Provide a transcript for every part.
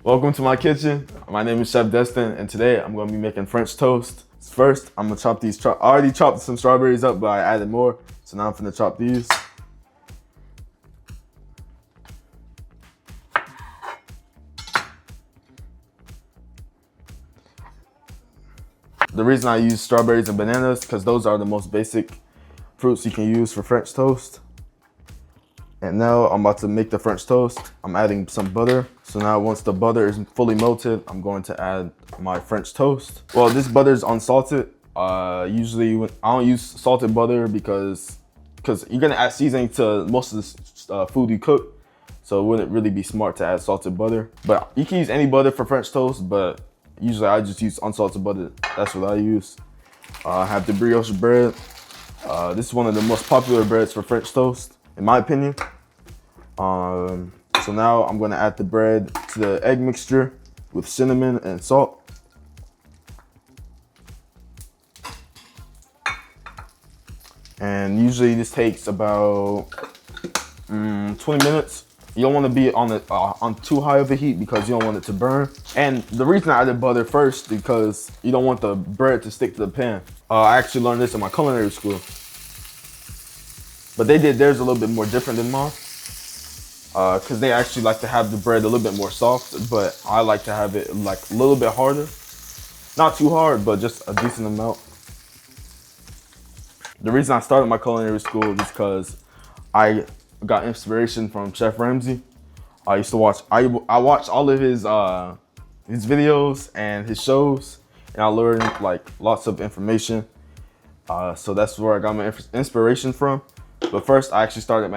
Welcome to my kitchen. My name is Chef Destin, and today I'm going to be making French toast. First, I'm going to chop these. I already chopped some strawberries up, but I added more. So now I'm going to chop these. The reason I use strawberries and bananas because those are the most basic fruits you can use for French toast. And now I'm about to make the French toast. I'm adding some butter. So now once the butter is fully melted, I'm going to add my French toast. Well, this butter is unsalted. Usually I don't use salted butter because you're gonna add seasoning to most of the food you cook. So it wouldn't really be smart to add salted butter. But you can use any butter for French toast, but usually I just use unsalted butter. That's what I use. I have the brioche bread. This is one of the most popular breads for French toast, in my opinion. So now I'm gonna add the bread to the egg mixture with cinnamon and salt. And usually this takes about 20 minutes. You don't want to be on too high of a heat because you don't want it to burn. And the reason I added butter first because you don't want the bread to stick to the pan. I actually learned this in my culinary school, but they did theirs a little bit more different than mine. Because they actually like to have the bread a little bit more soft, but I like to have it like a little bit harder. Not too hard, but just a decent amount. The reason I started my culinary school is because I got inspiration from Chef Ramsay. I used to watch, I watched all of his videos and his shows, and I learned like lots of information. So that's where I got my inspiration from. But first, I actually started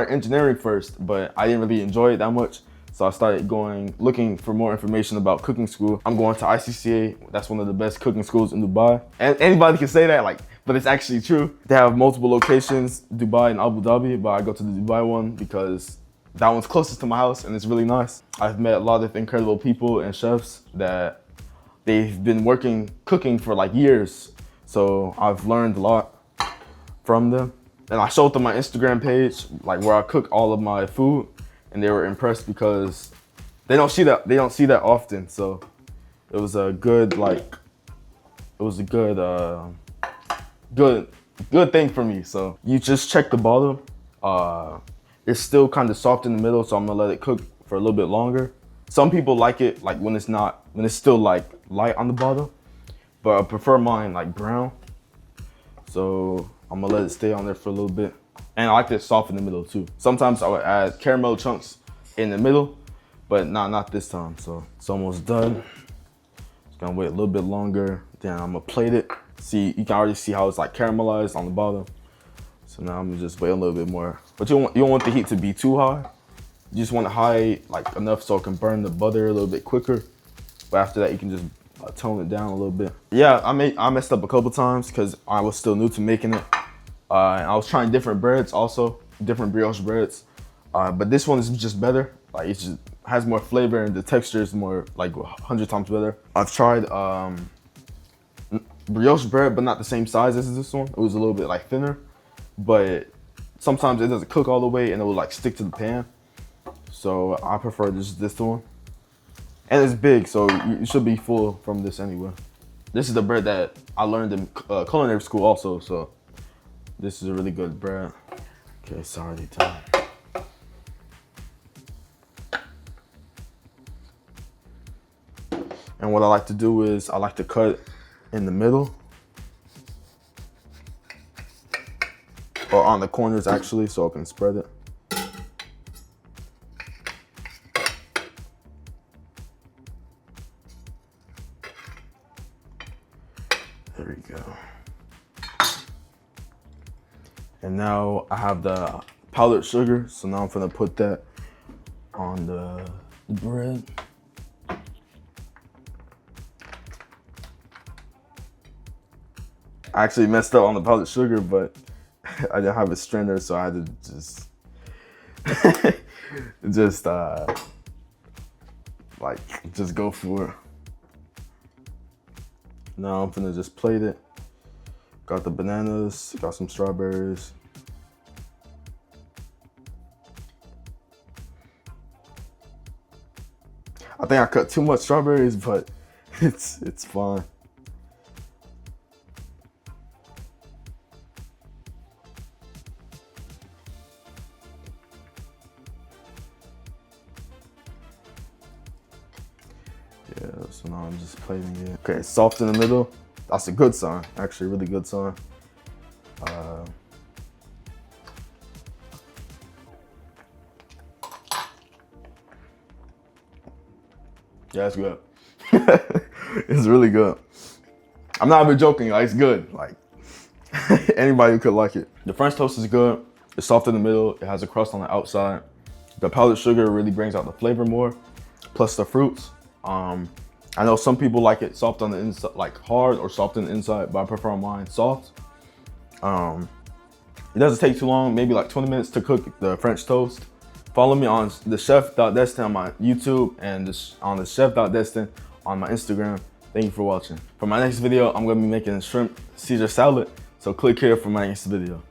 engineering first, but I didn't really enjoy it that much. So I started looking for more information about cooking school. I'm going to ICCA. That's one of the best cooking schools in Dubai. And anybody can say that, but it's actually true. They have multiple locations, Dubai and Abu Dhabi, but I go to the Dubai one because that one's closest to my house and it's really nice. I've met a lot of incredible people and chefs that they've been cooking for like years. So I've learned a lot from them. And I showed them my Instagram page, like where I cook all of my food, and they were impressed because they don't see that often. So it was a good good thing for me. So you just check the bottom. It's still kind of soft in the middle, so I'm gonna let it cook for a little bit longer. Some people like it like when it's still like light on the bottom, but I prefer mine like brown. So I'm gonna let it stay on there for a little bit. And I like it soft in the middle too. Sometimes I would add caramel chunks in the middle, but not this time. So it's almost done. Just gonna wait a little bit longer. Then I'm gonna plate it. See, you can already see how it's like caramelized on the bottom. So now I'm gonna just wait a little bit more. But you don't want the heat to be too high. You just want it high, like enough so it can burn the butter a little bit quicker. But after that, you can just tone it down a little bit. Yeah, I messed up a couple times because I was still new to making it. And I was trying different breads also, different brioche breads. But this one is just better. Like it just has more flavor and the texture is more like 100 times better. I've tried brioche bread, but not the same size as this one. It was a little bit like thinner, but sometimes it doesn't cook all the way and it will like stick to the pan. So I prefer just this one. And it's big, so you should be full from this anyway. This is the bread that I learned in culinary school also, so this is a really good bread. Okay, it's already done. And what I like to do is I like to cut in the middle. Or on the corners actually, so I can spread it. There we go. And now I have the powdered sugar, so now I'm gonna put that on the bread. I actually messed up on the powdered sugar, but I didn't have a strainer, so I had to just go for it. Now I'm gonna just plate it. Got the bananas, got some strawberries. I think I cut too much strawberries, but it's fine. Yeah, so now I'm just plating it. Okay, soft in the middle. That's a good sign, actually, really good sign. Yeah, it's good. It's really good. I'm not even joking, like, it's good. Like, anybody could like it. The French toast is good. It's soft in the middle. It has a crust on the outside. The powdered sugar really brings out the flavor more, plus the fruits. I know some people like it soft on the inside, like hard or soft on the inside, but I prefer mine soft. It doesn't take too long, maybe like 20 minutes to cook the French toast. Follow me on the chef.destin on my YouTube and on the chef.destin on my Instagram. Thank you for watching. For my next video, I'm gonna be making shrimp Caesar salad. So click here for my next video.